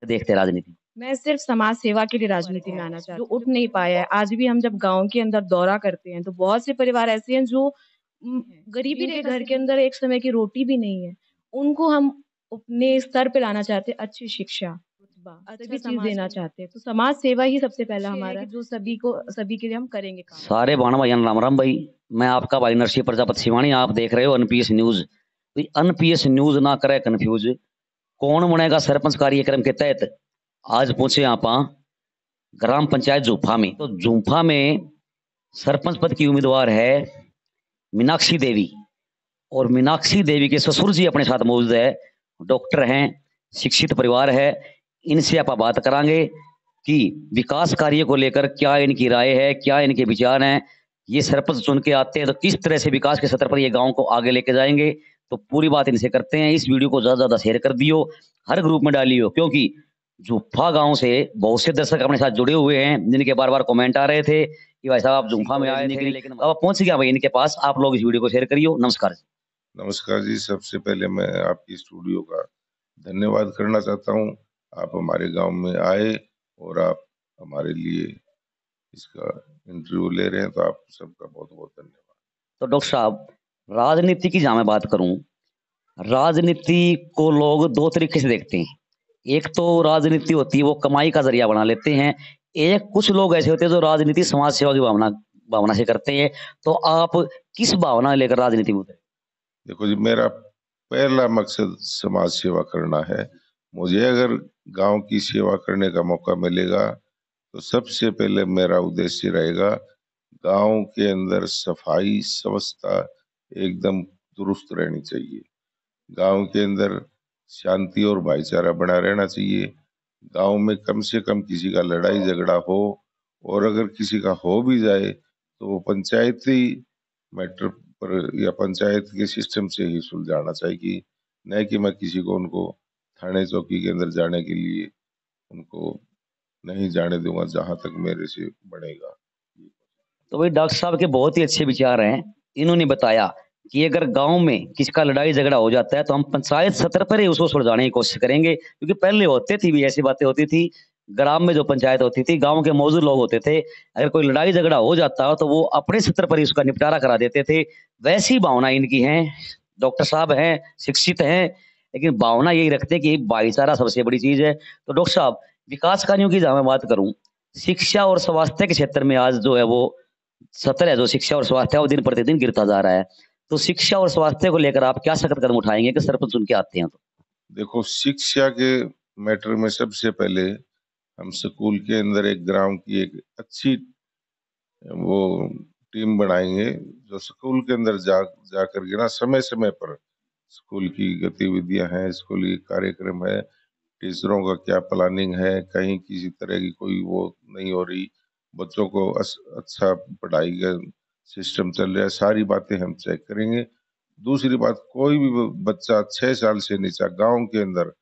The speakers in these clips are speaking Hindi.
देखते हैं राजनीति? मैं सिर्फ समाज सेवा के लिए राजनीति में आना चाहती हूँ, जो उठ नहीं पाया है। आज भी हम जब गाँव के अंदर दौरा करते हैं, तो बहुत से परिवार ऐसे हैं जो गरीबी जिनके घर के अंदर एक समय की रोटी भी नहीं है। उनको हम अपने स्तर पे लाना चाहते हैं, अच्छी शिक्षा, सभी चीज़ देना चाहते हैं। तो समाज सेवा ही सबसे पहला हमारा है, जो सभी के लिए हम करेंगे काम। सारे बाण भाई राम राम भाई। मैं आपका भाई नरसिंह प्रजापति सिवानी, आप देख रहे हो अनपीएस न्यूज। तो अनपीएस न्यूज ना करे कंफ्यूज, कौन बनेगा सरपंच कार्यक्रम के तहत आज पहुंचे आप ग्राम पंचायत झूफा में। तो झूफा में सरपंच पद की उम्मीदवार है मीनाक्षी देवी, और मीनाक्षी देवी के ससुर जी अपने साथ मौजूद है, डॉक्टर हैं, शिक्षित परिवार है। इनसे आप बात करांगे कि विकास कार्य को लेकर क्या इनकी राय है, क्या इनके विचार हैं। ये सरपंच चुन के आते हैं तो किस तरह से विकास के स्तर पर ये गांव को आगे लेके जाएंगे, तो पूरी बात इनसे करते हैं। इस वीडियो को ज्यादा ज्यादा शेयर कर दियो, हर ग्रुप में डालियो, क्योंकि जुम्फा गांव से बहुत से दर्शक अपने साथ जुड़े हुए हैं जिनके बार बार कमेंट आ रहे थे कि भाई साहब आप जुम्फा में आए थे, लेकिन अब पहुंच गया भाई इनके पास। आप लोग इस वीडियो को शेयर करियो। नमस्कार। नमस्कार जी। सबसे पहले मैं आपकी स्टूडियो का धन्यवाद करना चाहता हूँ। आप हमारे गांव में आए और आप हमारे लिए इसका इंटरव्यू ले रहे हैं, तो आप सबका बहुत बहुत धन्यवाद। तो डॉक्टर साहब, राजनीति की जहां मैं बात करूं, राजनीति को लोग दो तरीके से देखते हैं। एक तो राजनीति होती है वो कमाई का जरिया बना लेते हैं, एक कुछ लोग ऐसे होते हैं जो राजनीति समाज सेवा की भावना भावना से करते हैं। तो आप किस भावना लेकर राजनीति में उतरे? देखो जी, मेरा पहला मकसद समाज सेवा करना है। मुझे अगर गांव की सेवा करने का मौका मिलेगा तो सबसे पहले मेरा उद्देश्य रहेगा गांव के अंदर सफाई स्वच्छता एकदम दुरुस्त रहनी चाहिए। गांव के अंदर शांति और भाईचारा बना रहना चाहिए। गांव में कम से कम किसी का लड़ाई झगड़ा हो, और अगर किसी का हो भी जाए तो वो पंचायती मैटर पर या पंचायत के सिस्टम से ही सुलझाना चाहिए, न कि मैं किसी को उनको थाने चौकी के अंदर जाने के लिए उनको नहीं जाने दूंगा जहां तक मेरे से बढ़ेगा। तो भाई डॉक्टर साहब के बहुत ही अच्छे विचार हैं। इन्होंने बताया कि अगर गांव में किसका लड़ाई झगड़ा हो जाता है तो हम पंचायत स्तर पर ही उसको सुलझाने की कोशिश करेंगे, क्योंकि पहले होते थी भी ऐसी बातें होती थी। ग्राम में जो पंचायत होती थी, गांव के मौजूद लोग होते थे, अगर कोई लड़ाई झगड़ा हो जाता हो तो वो अपने स्तर पर ही उसका निपटारा करा देते थे। वैसी भावना इनकी है। डॉक्टर साहब हैं, शिक्षित हैं, लेकिन भावना यही रखते हैं कि भाईचारा सबसे बड़ी चीज है। तो डॉक्टर साहब, विकास कार्यों की जहां मैं बात करूं, शिक्षा और स्वास्थ्य के क्षेत्र में आज जो है वो सत्र है, जो शिक्षा और स्वास्थ्य है, वो दिन प्रतिदिन गिरता जा रहा है। तो शिक्षा और स्वास्थ्य को लेकर आप क्या सख्त कदम उठाएंगे कि सरपंच चुन के आते हैं तो? देखो, शिक्षा के मैटर में सबसे पहले हम स्कूल के अंदर एक ग्राम की एक अच्छी वो टीम बनाएंगे, जो स्कूल के अंदर जा करके ना समय समय पर स्कूल की गतिविधियां हैं, स्कूली कार्यक्रम है, टीचरों का क्या प्लानिंग है, कहीं किसी तरह की कोई वो नहीं हो रही, बच्चों को अच्छा पढ़ाई का सिस्टम चल रहा है, सारी बातें हम चेक करेंगे। दूसरी बात, कोई भी बच्चा 6 साल से नीचे गांव के अंदर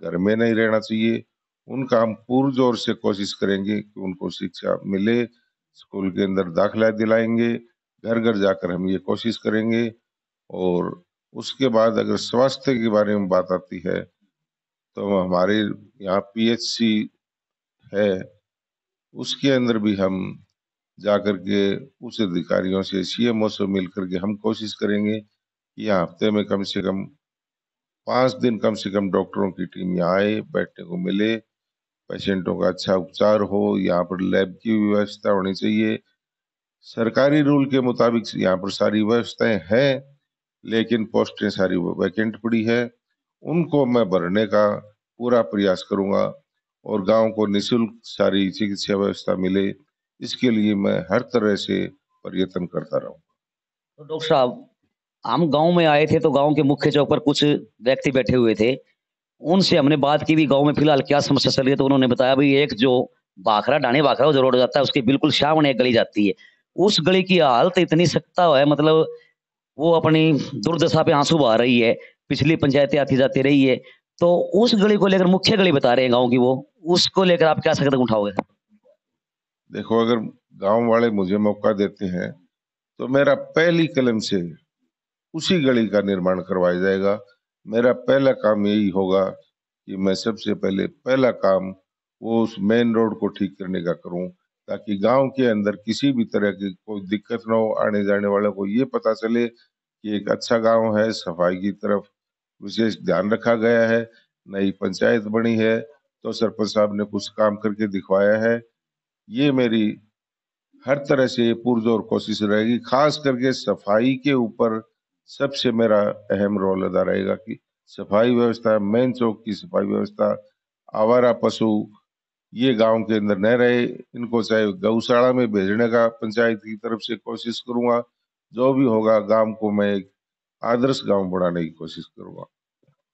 घर में नहीं रहना चाहिए। उनका हम पुरजोर से कोशिश करेंगे कि उनको शिक्षा मिले, स्कूल के अंदर दाखिला दिलाएंगे, घर घर जाकर हम ये कोशिश करेंगे। और उसके बाद अगर स्वास्थ्य के बारे में बात आती है तो हमारे यहाँ पीएचसी है, उसके अंदर भी हम जाकर के उच्च अधिकारियों से, सीएमओ से मिल करके हम कोशिश करेंगे कि यहाँ हफ्ते में कम से कम 5 दिन कम से कम डॉक्टरों की टीम यहाँ आए, बैठने को मिले, पेशेंटों का अच्छा उपचार हो। यहाँ पर लैब की व्यवस्था होनी चाहिए। सरकारी रूल के मुताबिक यहाँ पर सारी व्यवस्थाएं हैं, लेकिन पोस्टें सारी वैकेंट पड़ी है। उनको मैं भरने का पूरा प्रयास करूंगा और गांव को निःशुल्क सारी चिकित्सा व्यवस्था मिले, इसके लिए मैं हर तरह से प्रयत्न करता रहूं। तो डॉक्टर साहब, हम गांव में आए थे तो गांव के मुख्य चौक पर कुछ व्यक्ति बैठे हुए थे। उनसे हमने बात की भी गांव में फिलहाल क्या समस्या चल रही है, तो उन्होंने बताया भाई एक जो भाखड़ा ढाणे भाखड़ा जो रोड जाता है उसके बिल्कुल सामने एक गली जाती है। उस गली की हालत इतनी सख्ता है, मतलब वो अपनी दुर्दशा पे आंसू बहा रही है। पिछली पंचायतें आती जाती रही है, तो उस गली को लेकर, मुख्य गली बता रहे हैं गांव की, वो उसको लेकर आप क्या कदम उठाओगे? देखो, अगर गांव वाले मुझे मौका देते हैं तो मेरा पहली कलम से उसी गली का निर्माण करवाया जाएगा। मेरा पहला काम यही होगा कि मैं सबसे पहले पहला काम वो उस मेन रोड को ठीक करने का करूं, ताकि गांव के अंदर किसी भी तरह की कोई दिक्कत ना हो। आने जाने वालों को ये पता चले कि एक अच्छा गांव है, सफाई की तरफ विशेष ध्यान रखा गया है। नई पंचायत बनी है तो सरपंच साहब ने कुछ काम करके दिखवाया है। ये मेरी हर तरह से पुरजोर कोशिश रहेगी, खास करके सफाई के ऊपर सबसे मेरा अहम रोल अदा रहेगा कि सफाई व्यवस्था, मेन चौक की सफाई व्यवस्था, आवारा पशु ये गांव के अंदर न रहे। इनको चाहे गौशाला में भेजने का पंचायत की तरफ से कोशिश करूंगा। जो भी होगा गांव को मैं एक आदर्श गांव बनाने की कोशिश करूंगा।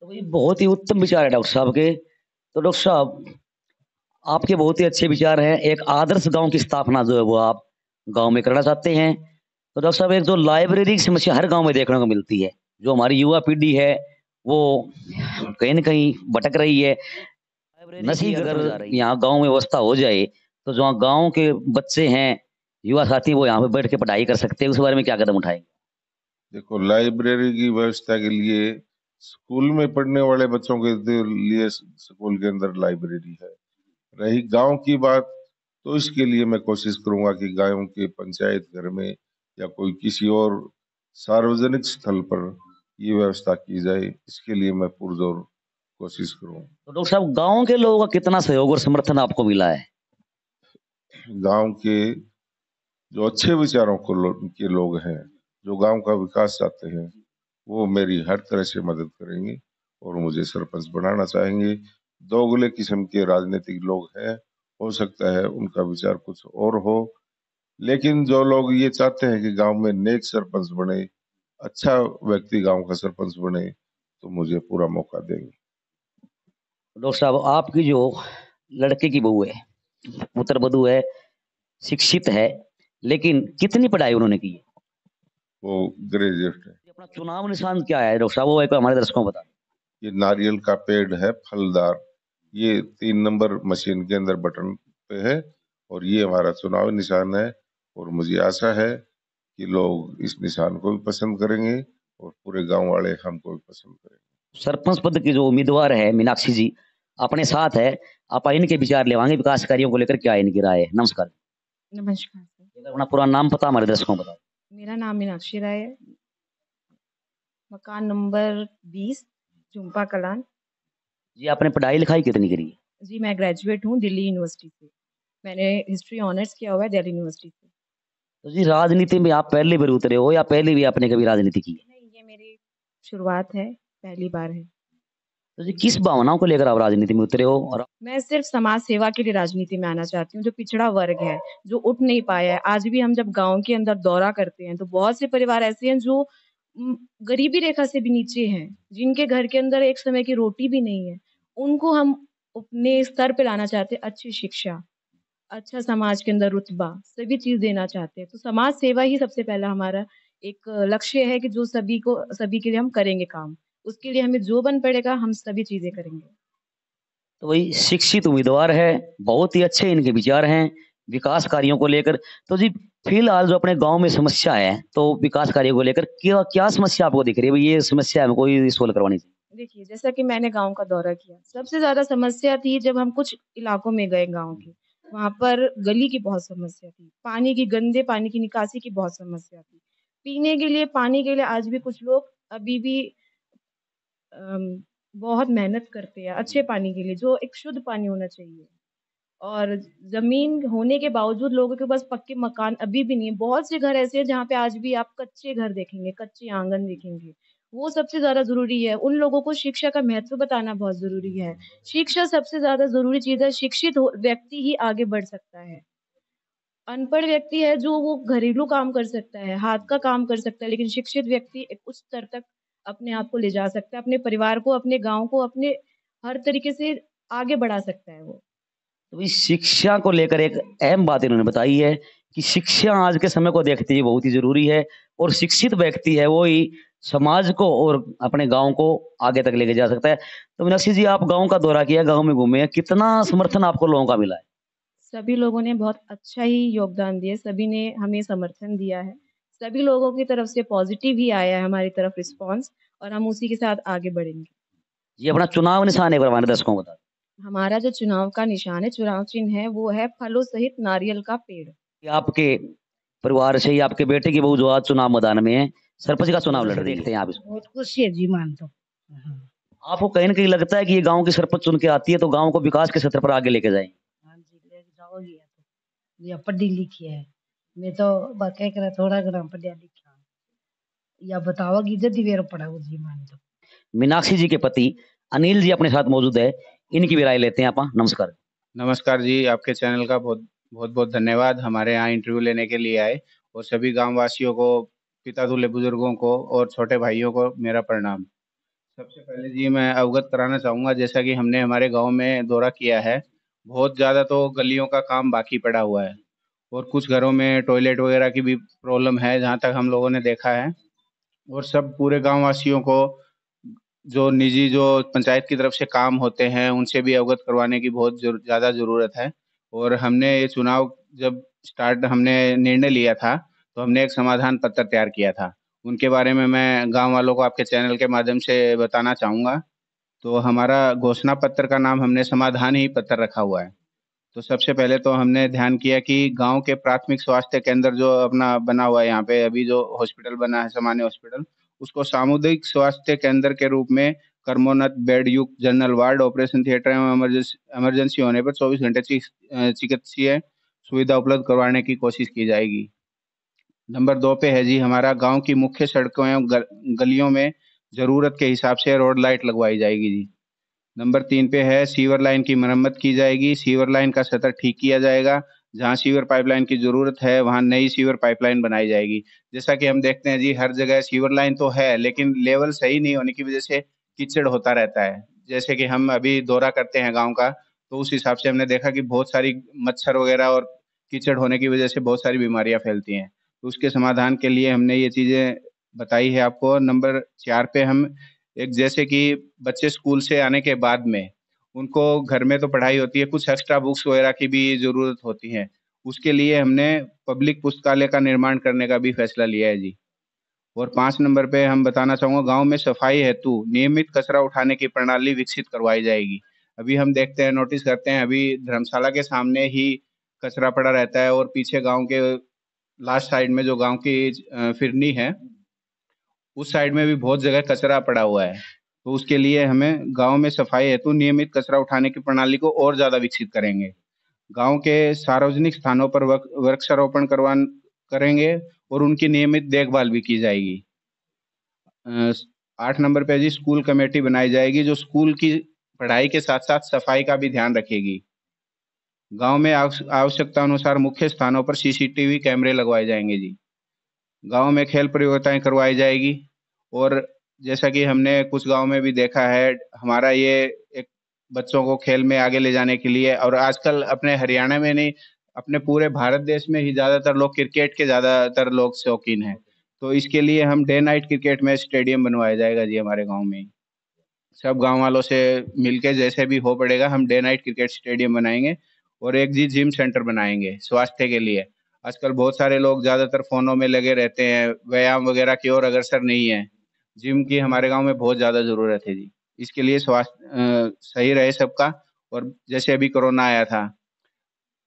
तो ये बहुत ही उत्तम विचार है डॉक्टर साहब के। तो डॉक्टर साहब, आपके बहुत ही अच्छे विचार हैं। एक आदर्श गांव की स्थापना जो है वो आप गांव में करना चाहते हैं। तो डॉक्टर साहब, एक जो लाइब्रेरी की समस्या हर गांव में देखने को मिलती है, जो हमारी युवा पीढ़ी है वो कहीं न कहीं भटक रही है। नसी अगर यहाँ गाँव में व्यवस्था हो जाए, तो जो गाँव के बच्चे हैं, युवा साथी, वो यहाँ पे बैठ के पढ़ाई कर सकते हैं। उस बारे में क्या कदम उठाएँगे? देखो, लाइब्रेरी की व्यवस्था के लिए स्कूल में पढ़ने वाले बच्चों के लिए स्कूल के अंदर लाइब्रेरी है। रही गांव की बात, तो इसके लिए मैं कोशिश करूंगा कि गांव के पंचायत घर में या कोई किसी और सार्वजनिक स्थल पर ये व्यवस्था की जाए। इसके लिए मैं पुरजोर कोशिश करूँ। तो डॉक्टर साहब, गाँव के लोगों का कितना सहयोग और समर्थन आपको मिला है? गांव के जो अच्छे विचारों के लोग हैं, जो गांव का विकास चाहते हैं, वो मेरी हर तरह से मदद करेंगे और मुझे सरपंच बनाना चाहेंगे। दोगले किस्म के राजनीतिक लोग हैं, हो सकता है उनका विचार कुछ और हो, लेकिन जो लोग ये चाहते हैं कि गांव में नेक सरपंच बने, अच्छा व्यक्ति गांव का सरपंच बने, तो मुझे पूरा मौका देंगे। डॉक्टर साहब, आपकी जो लड़के की बहू है, पुत्रवधू है, शिक्षित है, लेकिन कितनी पढ़ाई उन्होंने की है? वो ग्रेजुएट है। अपना चुनाव निशान क्या है डॉक्टर साहब, वो एक हमारे दर्शकों को बता दें। ये नारियल का पेड़ है, फलदार। ये 3 नंबर मशीन के अंदर बटन पे है और ये हमारा चुनाव निशान है। और मुझे आशा है कि लोग इस निशान को भी पसंद करेंगे और पूरे गांव वाले हमको भी पसंद करेंगे। सरपंच पद की जो उम्मीदवार है मीनाक्षी जी अपने साथ है, आप इनके विचार लेवाएंगे विकास कार्यों को लेकर, क्या है इनकी राय है? नमस्कार। नमस्कार सर। अपना पूरा नाम पता हमारे दर्शकों को बताओ। मेरा नाम मीनाक्षी राय है। मकान नंबर 20, झुम्पा कलान। जी, आपने पढ़ाई लिखाई कितनी करी है? जी, मैं ग्रेजुएट हूँ दिल्ली यूनिवर्सिटी से। मैंने हिस्ट्री ऑनर्स किया हुआ है दिल्ली यूनिवर्सिटी से। तो जी, राजनीति में आप पहली बार उतरे हो या पहले भी आपने कभी राजनीति की है? नहीं, ये मेरी शुरुआत है, पहली बार है। तो जी, किस भावनाओं को लेकर आप राजनीति में उतरे हो? और मैं सिर्फ समाज सेवा के लिए राजनीति में आना चाहती हूँ। जो पिछड़ा वर्ग है, जो उठ नहीं पाया है, आज भी हम जब गाँव के अंदर दौरा करते हैं, तो बहुत से परिवार ऐसे हैं जो गरीबी रेखा से भी नीचे हैं, जिनके घर के अंदर एक समय की रोटी भी नहीं है। उनको हम अपने स्तर पे लाना चाहते हैं। अच्छी शिक्षा, अच्छा समाज के अंदर रुतबा, सभी चीज़ देना चाहते हैं। तो समाज सेवा ही सबसे पहला हमारा एक लक्ष्य है कि जो सभी के लिए हम करेंगे काम। उसके लिए हमें जो बन पड़ेगा, हम सभी चीज़ें करेंगे। तो वही शिक्षित उम्मीदवार है, बहुत ही अच्छे इनके विचार हैं विकास कार्यों को लेकर। तो जी, फिलहाल जो अपने गांव में समस्या है, तो विकास कार्यों को लेकर क्या क्या समस्या आपको दिख रही है? भाई, ये समस्या हमको ये सोल्व करवानी चाहिए। देखिए, जैसा कि मैंने गाँव का दौरा किया, सबसे ज़्यादा समस्या थी जब हम कुछ इलाकों में गए गाँव के, वहाँ पर गली की बहुत समस्या थी, पानी की गंदे पानी की निकासी की बहुत समस्या थी। पीने के लिए, पानी के लिए आज भी कुछ लोग अभी भी अम, बहुत मेहनत करते हैं अच्छे पानी के लिए, जो एक शुद्ध पानी होना चाहिए। और ज़मीन होने के बावजूद लोगों के पास पक्के मकान अभी भी नहीं है। बहुत से घर ऐसे हैं जहाँ पे आज भी आप कच्चे घर देखेंगे, कच्चे आँगन देखेंगे। वो सबसे ज़्यादा ज़रूरी है। उन लोगों को शिक्षा का महत्व बताना बहुत ज़रूरी है। शिक्षा सबसे ज़्यादा ज़रूरी चीज़ है। शिक्षित हो व्यक्ति ही आगे बढ़ सकता है। अनपढ़ व्यक्ति है जो वो घरेलू काम कर सकता है, हाथ का काम कर सकता है, लेकिन शिक्षित व्यक्ति एक उच्च स्तर तक अपने आप को ले जा सकता है, अपने परिवार को, अपने गाँव को, अपने हर तरीके से आगे बढ़ा सकता है वो। तो इस शिक्षा को लेकर एक अहम बात इन्होंने बताई है कि शिक्षा आज के समय को देखते हुए बहुत ही जरूरी है, और शिक्षित व्यक्ति है वो ही समाज को और अपने गांव को आगे तक लेके जा सकता है। तो मीनाक्षी जी, आप गांव का दौरा किया, गांव में घूमे, कितना समर्थन आपको लोगों का मिला है? सभी लोगों ने बहुत अच्छा ही योगदान दिया, सभी ने हमें समर्थन दिया है। सभी लोगों की तरफ से पॉज़िटिव ही आया है हमारी तरफ रिस्पॉन्स, और हम उसी के साथ आगे बढ़ेंगे। ये अपना चुनाव निशान है, हमारे दर्शकों को बता दें। हमारा जो चुनाव का निशान है, चुनाव चिन्ह है, वो है फलों सहित नारियल का पेड़। कि आपके परिवार से ही आपके बेटे की बहू जो आज चुनाव मैदान में है, सरपंच का चुनाव लड़ रही है, देखते हैं आप इसको। बहुत खुशी है जी मान तो। हाँ आपको कहीं ना कहीं लगता है कि ये गांव की सरपंच चुन के आती है तो गांव को विकास के सत्र पर आगे लेके जाएंगे? हाँ जी लेके जाओगी या तो या पढ़ी लिखी है। मैं तो बाकी करा थोड़ा घना पढ़िया लिखा या बताओगी जल्दी वेर पढ़ाओ जी मान तो। मीनाक्षी जी के पति अनिल जी अपने साथ मौजूद है, इनकी भी राय लेते हैं आप। नमस्कार। नमस्कार जी, आपके चैनल का बहुत बहुत बहुत धन्यवाद हमारे यहाँ इंटरव्यू लेने के लिए आए, और सभी गांव वासियों को, पिता तुल्य बुजुर्गों को और छोटे भाइयों को मेरा प्रणाम। सबसे पहले जी मैं अवगत कराना चाहूँगा, जैसा कि हमने हमारे गांव में दौरा किया है, बहुत ज़्यादा तो गलियों का काम बाकी पड़ा हुआ है और कुछ घरों में टॉयलेट वगैरह की भी प्रॉब्लम है, जहाँ तक हम लोगों ने देखा है। और सब पूरे गांव वासियों को जो निजी जो पंचायत की तरफ से काम होते हैं उनसे भी अवगत करवाने की बहुत ज़्यादा ज़रूरत है। और हमने ये चुनाव जब स्टार्ट हमने निर्णय लिया था, तो हमने एक समाधान पत्र तैयार किया था। उनके बारे में मैं गाँव वालों को आपके चैनल के माध्यम से बताना चाहूँगा। तो हमारा घोषणा पत्र का नाम हमने समाधान ही पत्र रखा हुआ है। तो सबसे पहले तो हमने ध्यान किया कि गाँव के प्राथमिक स्वास्थ्य केंद्र जो अपना बना हुआ है, यहाँ पे अभी जो हॉस्पिटल बना है सामान्य हॉस्पिटल, उसको सामुदायिक स्वास्थ्य केंद्र के रूप में क्रमोन्नत बेड युक्त जनरल वार्ड, ऑपरेशन थिएटर एवं इमरजेंसी होने पर 24 घंटे चिकित्सीय सुविधा उपलब्ध करवाने की कोशिश की जाएगी। नंबर 2 पे है जी, हमारा गाँव की मुख्य सड़कों एवं गलियों में ज़रूरत के हिसाब से रोड लाइट लगवाई जाएगी जी। नंबर 3 पे है सीवर लाइन की मरम्मत की जाएगी, सीवर लाइन का सतह ठीक किया जाएगा। जहाँ सीवर पाइपलाइन की ज़रूरत है, वहाँ नई सीवर पाइपलाइन बनाई जाएगी। जैसा कि हम देखते हैं जी, हर जगह सीवर लाइन तो है, लेकिन लेवल सही नहीं होने की वजह से कीचड़ होता रहता है। जैसे कि हम अभी दौरा करते हैं गाँव का, तो उस हिसाब से हमने देखा कि बहुत सारी मच्छर वगैरह और कीचड़ होने की वजह से बहुत सारी बीमारियाँ फैलती हैं। तो उसके समाधान के लिए हमने ये चीज़ें बताई है आपको। नंबर 4 पे हम एक, जैसे कि बच्चे स्कूल से आने के बाद में उनको घर में तो पढ़ाई होती है, कुछ एक्स्ट्रा बुक्स वगैरह की भी ज़रूरत होती है। उसके लिए हमने पब्लिक पुस्तकालय का निर्माण करने का भी फैसला लिया है जी। और 5 नंबर पे हम बताना चाहूँगा, गाँव में सफाई हेतु नियमित कचरा उठाने की प्रणाली विकसित करवाई जाएगी। अभी हम देखते हैं, नोटिस करते हैं, अभी धर्मशाला के सामने ही कचरा पड़ा रहता है और पीछे गाँव के लास्ट साइड में जो गाँव की फिरनी है, उस साइड में भी बहुत जगह कचरा पड़ा हुआ है। तो उसके लिए हमें गाँव में सफाई हेतु नियमित कचरा उठाने की प्रणाली को और ज़्यादा विकसित करेंगे। गाँव के सार्वजनिक स्थानों पर वृक्षारोपण करेंगे और उनकी नियमित देखभाल भी की जाएगी। 8 नंबर पे जी, स्कूल कमेटी बनाई जाएगी जो स्कूल की पढ़ाई के साथ-साथ सफाई का भी ध्यान रखेगी। गाँव में आवश्यकता अनुसार मुख्य स्थानों पर सीसीटीवी कैमरे लगवाए जाएँगे जी। गाँव में खेल प्रतियोगिताएँ करवाई जाएगी। और जैसा कि हमने कुछ गाँव में भी देखा है, हमारा ये एक बच्चों को खेल में आगे ले जाने के लिए, और आजकल अपने हरियाणा में नहीं, अपने पूरे भारत देश में ही ज़्यादातर लोग क्रिकेट के ज़्यादातर लोग शौकीन हैं। तो इसके लिए हम day night cricket match stadium बनवाया जाएगा जी हमारे गाँव में ही। सब गाँव वालों से मिलके जैसे भी हो पड़ेगा, हम डे नाइट क्रिकेट स्टेडियम बनाएँगे और एक जी जिम सेंटर बनाएँगे स्वास्थ्य के लिए। आजकल बहुत सारे लोग ज़्यादातर फ़ोनों में लगे रहते हैं, व्यायाम वगैरह की ओर अग्रसर नहीं है। जिम की हमारे गाँव में बहुत ज़्यादा ज़रूरत है जी। इसके लिए स्वास्थ्य सही रहे सबका, और जैसे अभी कोरोना आया था,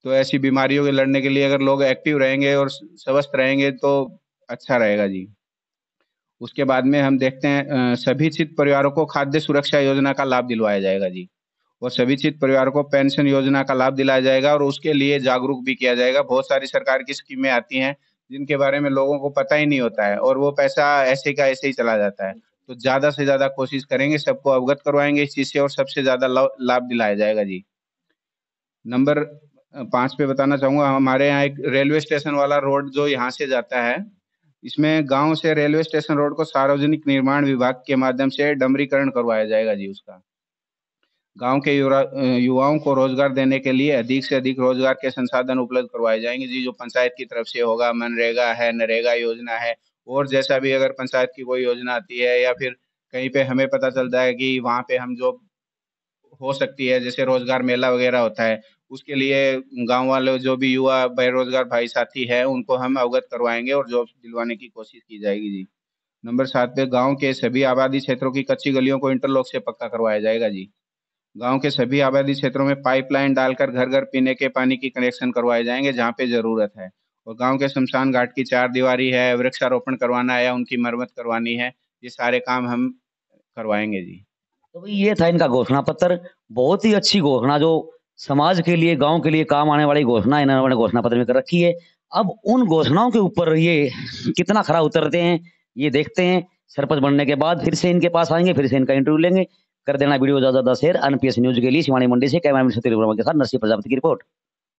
तो ऐसी बीमारियों से लड़ने के लिए अगर लोग एक्टिव रहेंगे और स्वस्थ रहेंगे तो अच्छा रहेगा जी। उसके बाद में हम देखते हैं, सभी चित परिवारों को खाद्य सुरक्षा योजना का लाभ दिलवाया जाएगा जी। और सभी चित परिवारों को पेंशन योजना का लाभ दिलाया जाएगा और उसके लिए जागरूक भी किया जाएगा। बहुत सारी सरकार की स्कीमें आती हैं, जिनके बारे में लोगों को पता ही नहीं होता है और वो पैसा ऐसे का ऐसे ही चला जाता है। तो ज़्यादा से ज़्यादा कोशिश करेंगे, सबको अवगत करवाएँगे इस चीज़ से और सबसे ज़्यादा लाभ दिलाया जाएगा जी। नंबर 5 पे बताना चाहूँगा, हमारे यहाँ एक रेलवे स्टेशन वाला रोड जो यहाँ से जाता है, इसमें गाँव से रेलवे स्टेशन रोड को सार्वजनिक निर्माण विभाग के माध्यम से डमरीकरण करवाया जाएगा जी उसका। गाँव के युवाओं को रोजगार देने के लिए अधिक से अधिक रोजगार के संसाधन उपलब्ध करवाए जाएँगे जी, जो पंचायत की तरफ से होगा। मनरेगा है, नरेगा योजना है, और जैसा भी अगर पंचायत की कोई योजना आती है या फिर कहीं पे हमें पता चलता है कि वहाँ पे हम जॉब हो सकती है, जैसे रोजगार मेला वगैरह होता है, उसके लिए गाँव वाले जो भी युवा बेरोजगार भाई साथी हैं, उनको हम अवगत करवाएँगे और जॉब दिलवाने की कोशिश की जाएगी जी। नंबर 7 पे गांव के सभी आबादी क्षेत्रों की कच्ची गलियों को इंटरलॉक से पक्का करवाया जाएगा जी। गांव के सभी आबादी क्षेत्रों में पाइपलाइन डालकर घर घर पीने के पानी की कनेक्शन करवाए जाएंगे जहां पे जरूरत है। और गांव के शमशान घाट की 4 दीवारी है, वृक्षारोपण करवाना है या उनकी मरम्मत करवानी है, ये सारे काम हम करवाएंगे जी। तो भाई ये था इनका घोषणा पत्र। बहुत ही अच्छी घोषणा, जो समाज के लिए, गांव के लिए काम आने वाली घोषणा इन्होंने घोषणा पत्र में कर रखी है। अब उन घोषणाओं के ऊपर ये कितना खरा उतरते हैं ये देखते हैं। सरपंच बनने के बाद फिर से इनके पास आएंगे, फिर से इनका इंटरव्यू लेंगे। कर देना वीडियो ज्यादा शेयर। एनपीएस न्यूज के लिए शिवानी मंडी से कैमरामैन सतीश वर्मा के साथ नरसिंह प्रजापति की रिपोर्ट।